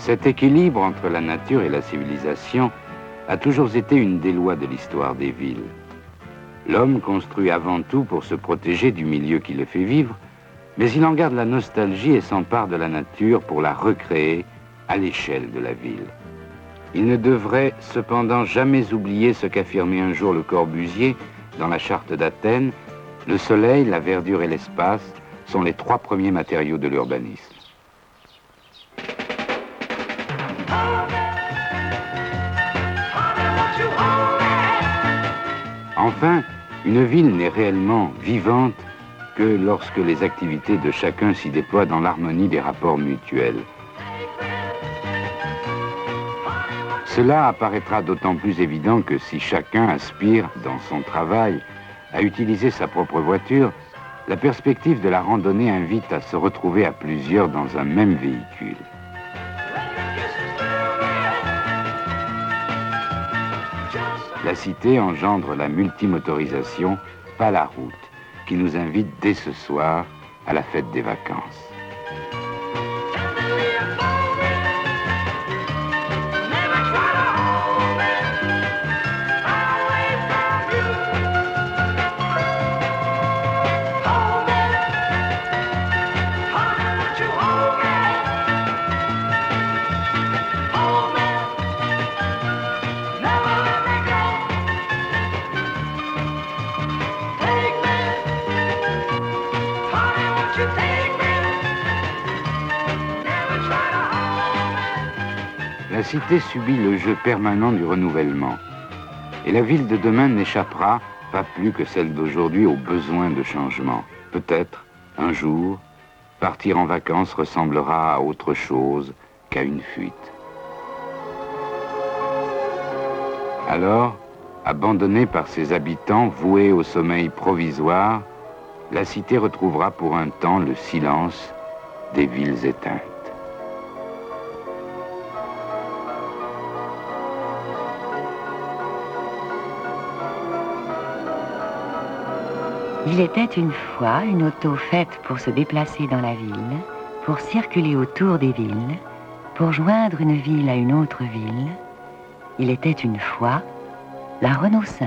Cet équilibre entre la nature et la civilisation a toujours été une des lois de l'histoire des villes. L'homme construit avant tout pour se protéger du milieu qui le fait vivre, mais il en garde la nostalgie et s'empare de la nature pour la recréer à l'échelle de la ville. Il ne devrait cependant jamais oublier ce qu'affirmait un jour le Corbusier dans la Charte d'Athènes: le soleil, la verdure et l'espace sont les 3 premiers matériaux de l'urbanisme. Enfin, une ville n'est réellement vivante que lorsque les activités de chacun s'y déploient dans l'harmonie des rapports mutuels. Cela apparaîtra d'autant plus évident que si chacun aspire, dans son travail, à utiliser sa propre voiture, la perspective de la randonnée invite à se retrouver à plusieurs dans un même véhicule. La cité engendre la multimotorisation, pas la route, qui nous invite dès ce soir à la fête des vacances. La cité subit le jeu permanent du renouvellement. Et la ville de demain n'échappera, pas plus que celle d'aujourd'hui, au besoin de changement. Peut-être, un jour, partir en vacances ressemblera à autre chose qu'à une fuite. Alors, abandonnée par ses habitants, vouée au sommeil provisoire, la cité retrouvera pour un temps le silence des villes éteintes. Il était une fois une auto faite pour se déplacer dans la ville, pour circuler autour des villes, pour joindre une ville à une autre ville. Il était une fois la Renault 5.